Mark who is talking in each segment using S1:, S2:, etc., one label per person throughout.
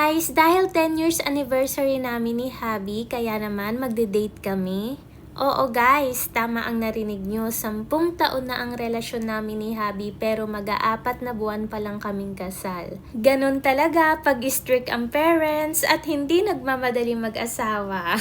S1: Guys, dahil 10 years anniversary namin ni Habi, kaya naman magde-date kami. Oo guys, tama ang narinig nyo, 10 taon na ang relasyon namin ni Habi pero mag-aapat na buwan pa lang kaming kasal. Ganon talaga pag strict ang parents at hindi nagmamadali mag-asawa.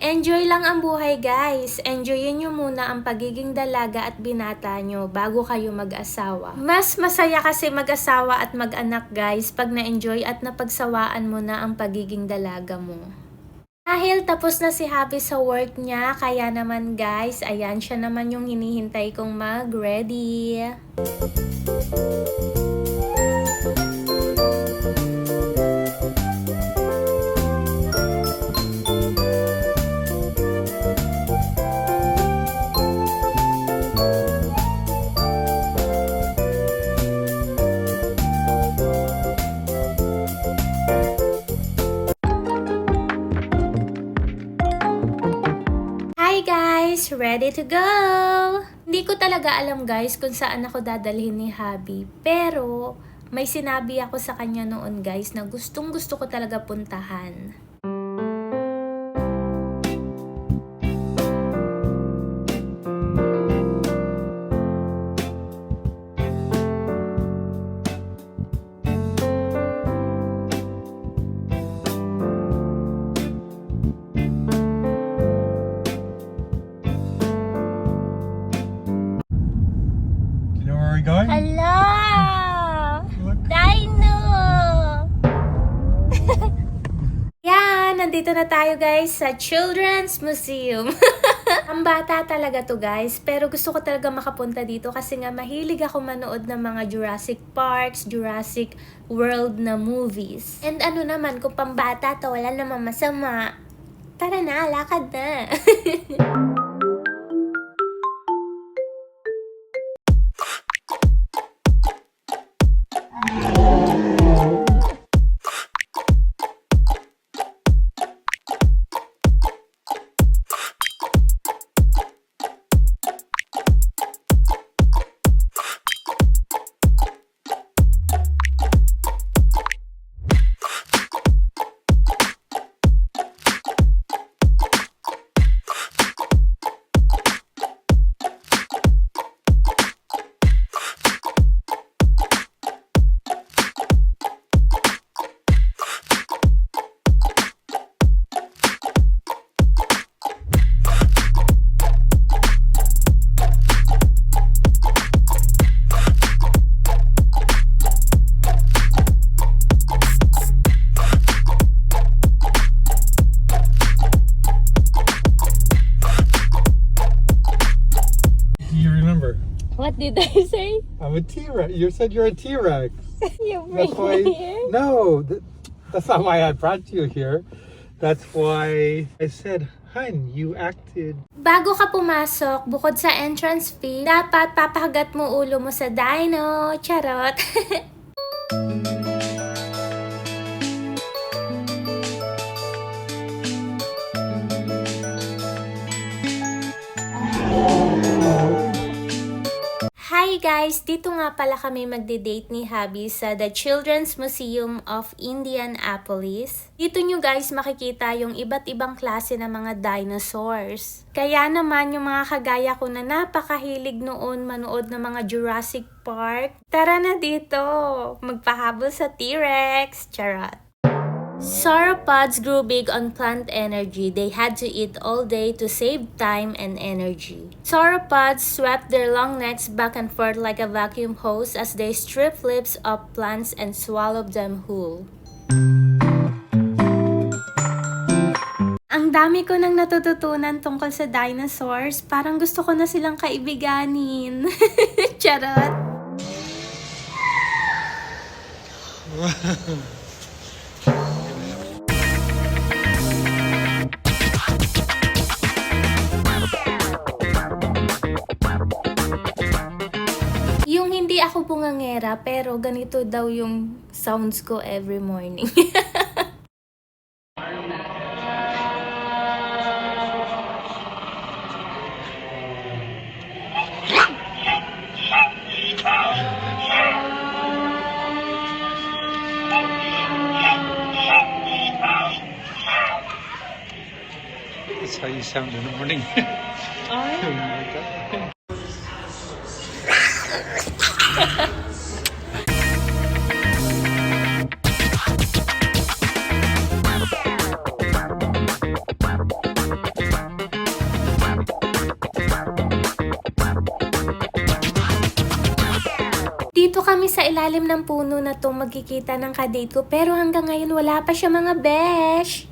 S1: Enjoy lang ang buhay guys. Enjoyin nyo muna ang pagiging dalaga at binata nyo bago kayo mag-asawa. Mas masaya kasi mag-asawa at mag-anak guys pag na-enjoy at napagsawaan mo na ang pagiging dalaga mo. Dahil tapos na si Habi sa work niya, kaya naman guys, ayan siya naman yung hinihintay kong mag-ready. Hi guys! Ready to go! Hindi ko talaga alam guys kung saan ako dadalhin ni Habi. Pero may sinabi ako sa kanya noon guys na gustong gusto ko talaga puntahan.
S2: Going?
S1: Hello! Dino! Yan! Nandito na tayo guys sa Children's Museum. Ang bata talaga to guys, pero gusto ko talaga makapunta dito kasi nga mahilig ako manood ng mga Jurassic Parks, Jurassic World na movies. And ano naman, kung pambata to, wala namang masama. Tara na, lakad na! What did I say?
S2: I'm a T-Rex. You said you're a T-Rex.
S1: You bring
S2: That's why.
S1: me here?
S2: No, that's not why I brought you here. That's why I said, "Hun, you acted."
S1: Bago ka pumasok, bukod sa entrance fee, dapat papahagat mo ulo mo sa dino. Charot! Hi guys! Dito nga pala kami magde-date ni Habi sa The Children's Museum of Indianapolis. Dito nyo guys makikita yung iba't ibang klase ng mga dinosaurs. Kaya naman yung mga kagaya ko na napakahilig noon manood ng mga Jurassic Park, tara na dito! Magpahabol sa T-Rex! Charot! Sauropods grew big on plant energy. They had to eat all day to save time and energy. Sauropods swept their long necks back and forth like a vacuum hose as they stripped leaves of plants and swallowed them whole. Ang dami ko nang natututunan tungkol sa dinosaurs. Parang gusto ko na silang kaibiganin. Charot! Yung hindi ako bungangera pero ganito daw yung sounds ko every morning.
S2: That's how you sound in the morning.
S1: Dito kami sa ilalim ng puno na to magkikita ng kadate ko pero hanggang ngayon wala pa siya mga besh.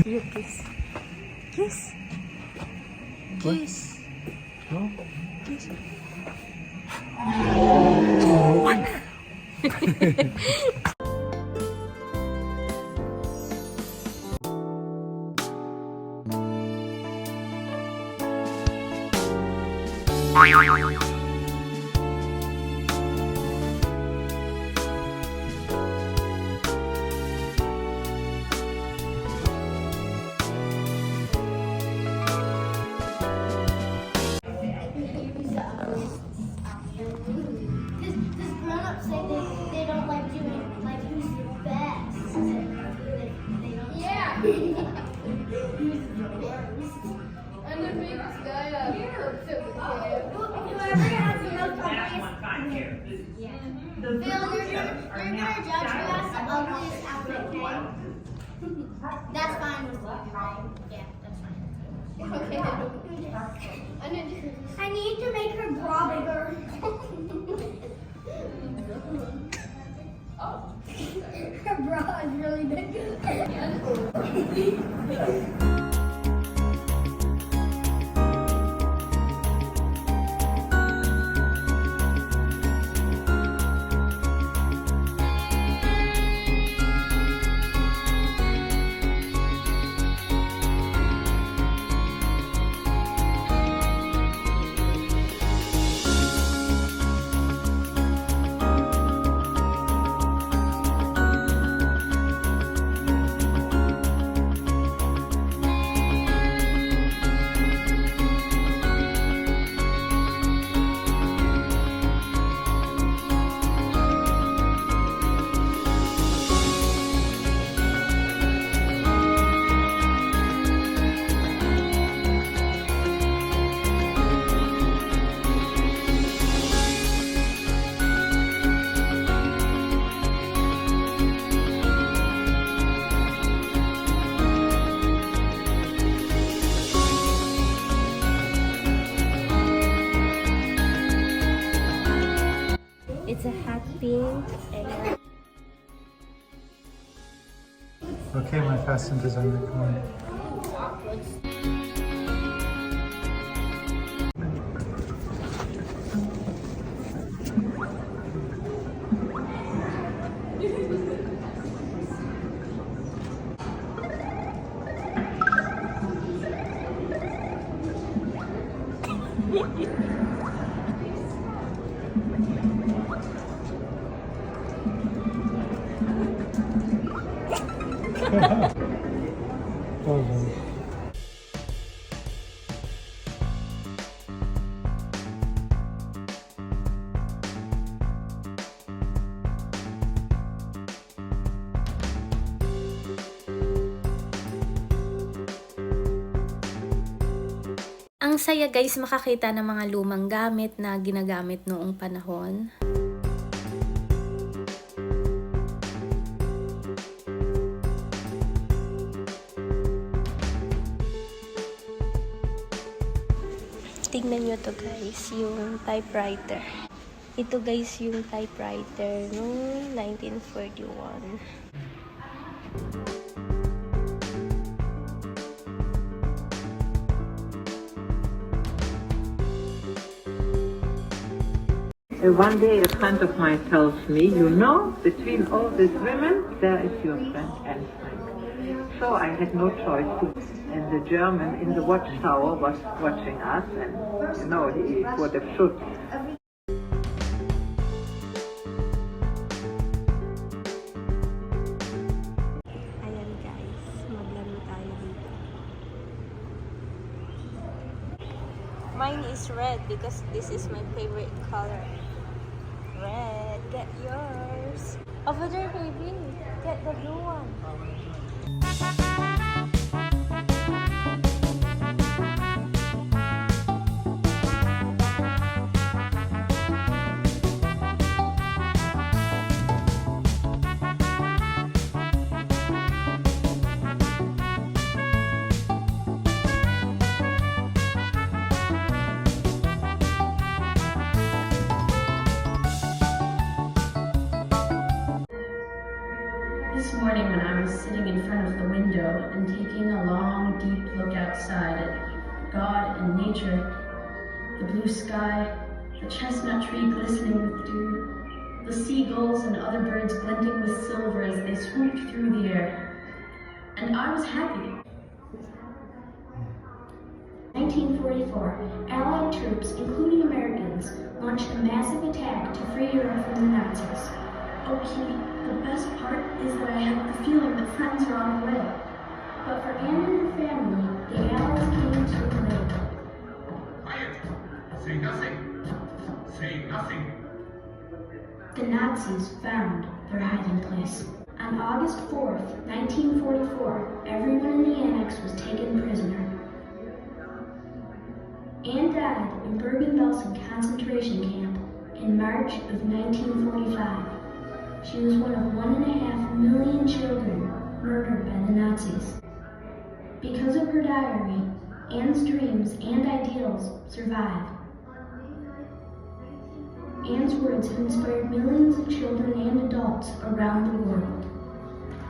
S3: You kiss. Kiss. Kiss.
S2: No?
S3: Kiss.
S4: Because grown-ups say they don't like doing, like, who's the best. They don't. Yeah. Who's the worst. And the biggest guy up to the kid. Whoever has the most ugliest. Yeah. Phil, you're gonna judge who has the ugliest outfit, okay? That's fine with me, right? Yeah, that's fine. Okay. I need to make her bra bigger. Her bra is really big.
S1: It's a hot pink and
S2: Okay, my fashion designer, come on. Hold on.
S1: Ang saya guys makakita ng mga lumang gamit na ginagamit noong panahon. Tignan nyo to guys, yung typewriter. Ito guys yung typewriter noong 1941.
S5: One day a friend of mine tells me, you know, between all these women, there is your friend Anne Frank. So I had no choice. And the German in the watchtower was watching us, and you know, he would have shot.
S1: Ayan guys, maglaro tayo dito. Mine is red because this is my favorite color. Red, get yours. Over there, baby. Get the blue one.
S6: This morning when I was sitting in front of the window and taking a long, deep look outside at God and nature, the blue sky, the chestnut tree glistening with dew, the seagulls and other birds glinting with silver as they swooped through the air. And I was happy.
S7: 1944, Allied troops, including Americans, launched a massive attack to free Europe from the Nazis.
S6: Oh, Kitty, the best part is that I have the feeling that friends are on the way.
S7: But for Anne and her family, the Allies came too late.
S8: Quiet! Say nothing! Say nothing!
S7: The Nazis found their hiding place. On August 4th, 1944, everyone in the annex was taken prisoner. Anne died in Bergen-Belsen concentration camp in March of 1945. She was one of 1.5 million children murdered by the Nazis. Because of her diary, Anne's dreams and ideals survive. Anne's words have inspired millions of children and adults around the world.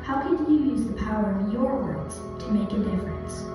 S7: How could you use the power of your words to make a difference?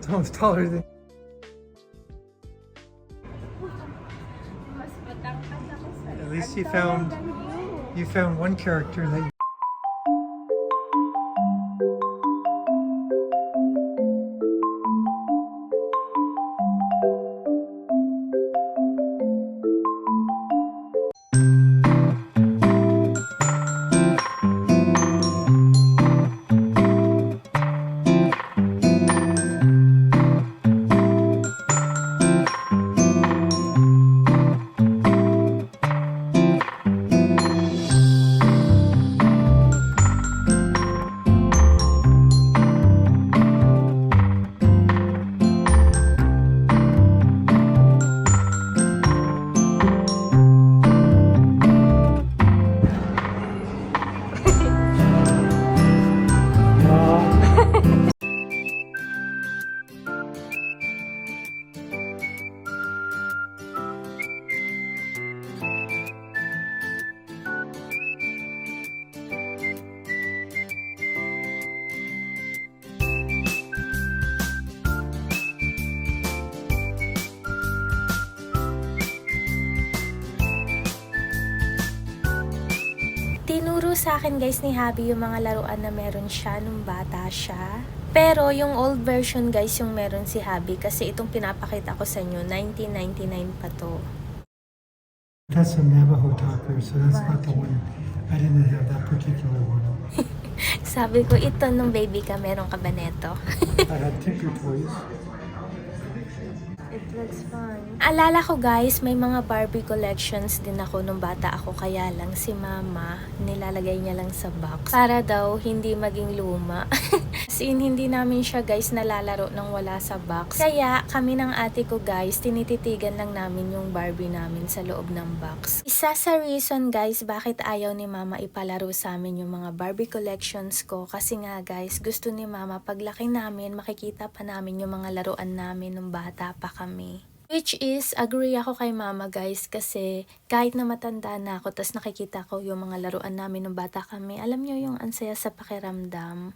S2: Tom's taller than. At least you found one character that you
S1: Pinalaro sa akin guys ni Habi yung mga laruan na meron siya nung bata siya. Pero yung old version guys yung meron si Habi kasi itong pinapakita ko sa inyo, 1999 pa to.
S2: That's a Navajo talker, so that's not the one. I didn't have that particular one.
S1: Sabi ko, ito nung baby ka, meron ka ba neto?
S2: I had Tinker Toys.
S1: It looks fun. Alala ko guys, may mga Barbie collections din ako nung bata ako, kaya lang si mama, nilalagay niya lang sa box. Para daw hindi maging luma. As in, hindi namin siya guys nalalaro nang wala sa box. Kaya kami ng ate ko guys, tinititigan lang namin yung Barbie namin sa loob ng box. Isa sa reason guys, bakit ayaw ni mama ipalaro sa amin yung mga Barbie collections ko, kasi nga guys, gusto ni mama paglaki namin, makikita pa namin yung mga laruan namin nung bata pa kami. Which is, agree ako kay mama guys, kasi kahit na matanda na ako, tas nakikita ko yung mga laruan namin nung bata kami, alam nyo yung ansaya sa pakiramdam.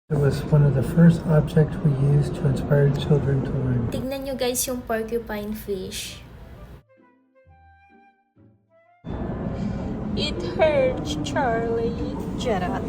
S2: It was one of the first objects we used to inspire children to learn.
S1: Tignan nyo guys yung porcupine fish. It hurts, Charlie. Charot.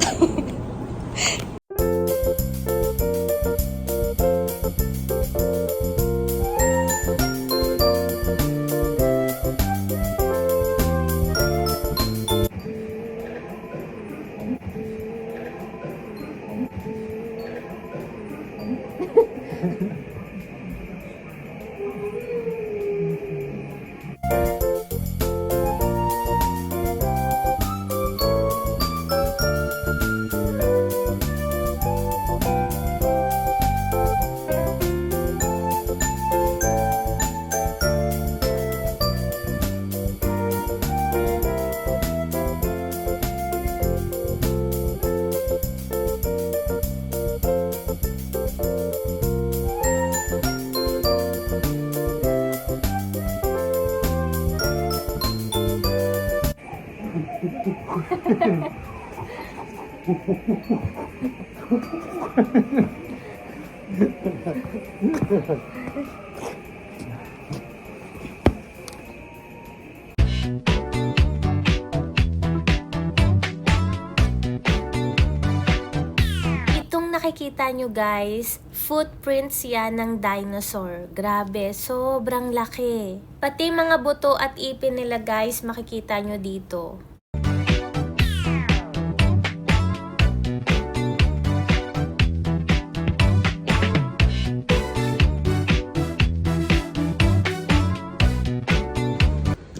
S1: Itong nakikita nyo guys, footprints yan ng dinosaur. Grabe, sobrang laki. Pati mga buto at ipin nila guys, makikita nyo dito.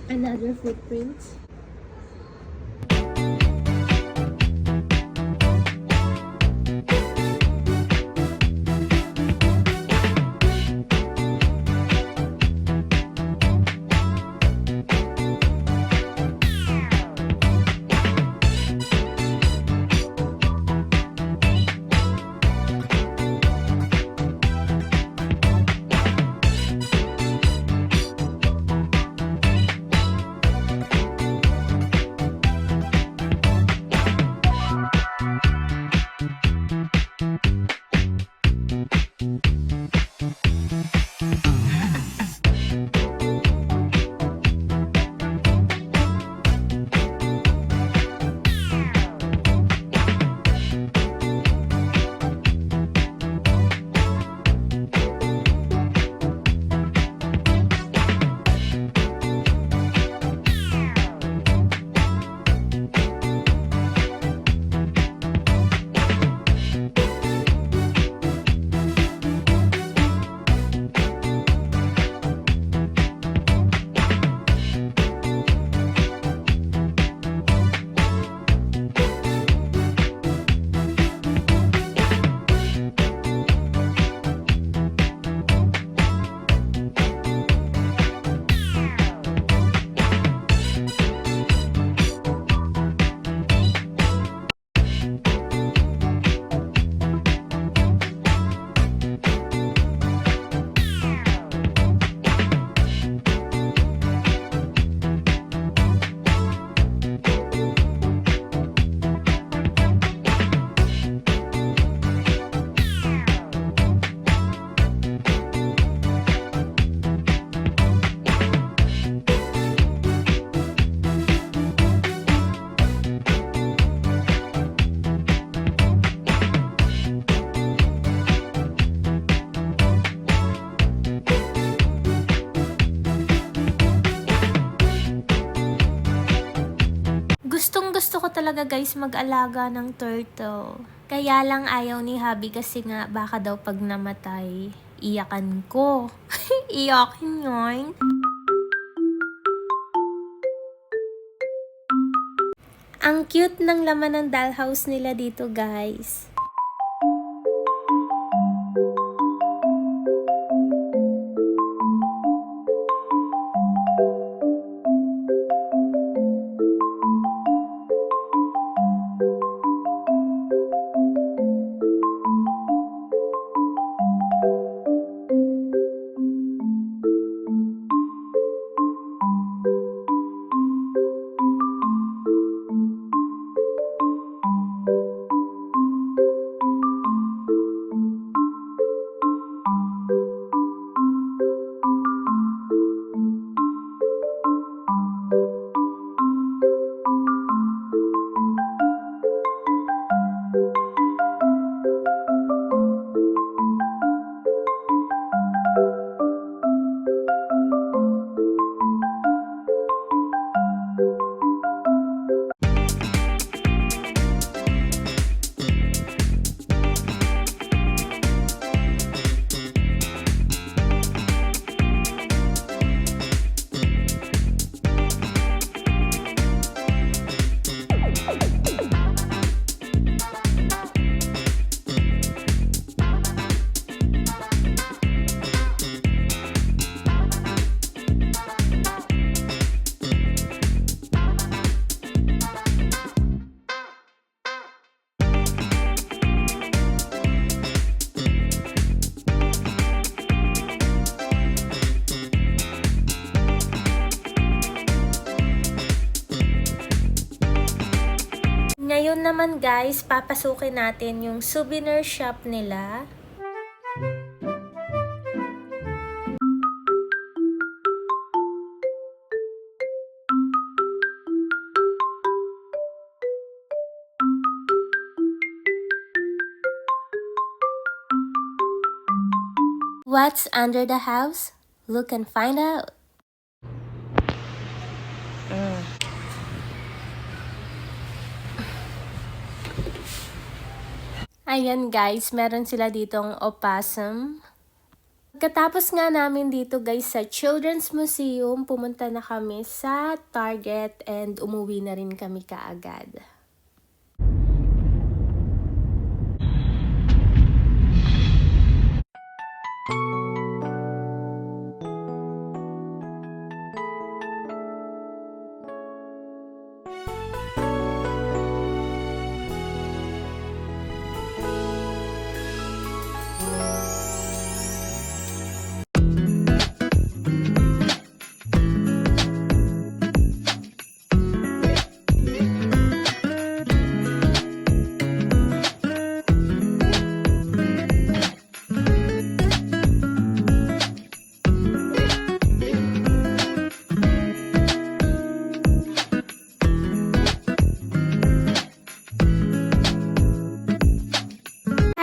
S1: Another footprints. gusto ko talaga guys mag-alaga ng turtle. Kaya lang ayaw ni Habi kasi nga baka daw pag namatay, iyakan ko. Iyakin yun. Ang cute ng laman ng dollhouse nila dito guys. Ngayon naman guys, papasukin natin yung souvenir shop nila. What's under the house? Look and find out. Ayan guys, meron sila ditong opossum. Pagkatapos nga namin dito guys sa Children's Museum, pumunta na kami sa Target and umuwi na rin kami kaagad.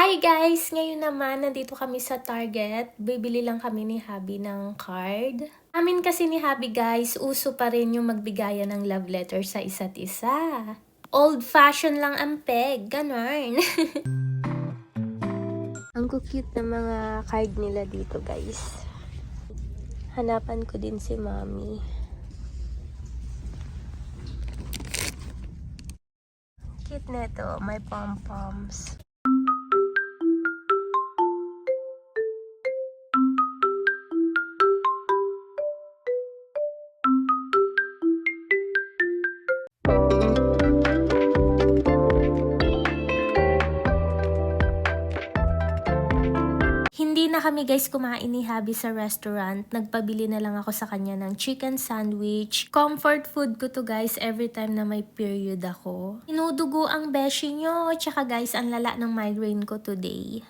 S1: Hi guys! Ngayon naman, nandito kami sa Target. Bibili lang kami ni Habi ng card. Amin kasi ni Habi guys, uso pa rin yung magbigayan ng love letter sa isa't isa. Old fashion lang ang peg, ganon. Ang cute na mga card nila dito guys. Hanapan ko din si Mommy. Cute neto, may pom-poms. Hindi na kami guys kumain ni Habi sa restaurant. Nagpabili na lang ako sa kanya ng chicken sandwich. Comfort food ko to guys every time na may period ako. Inudugo ang beshi nyo. Tsaka guys, ang lala ng migraine ko today.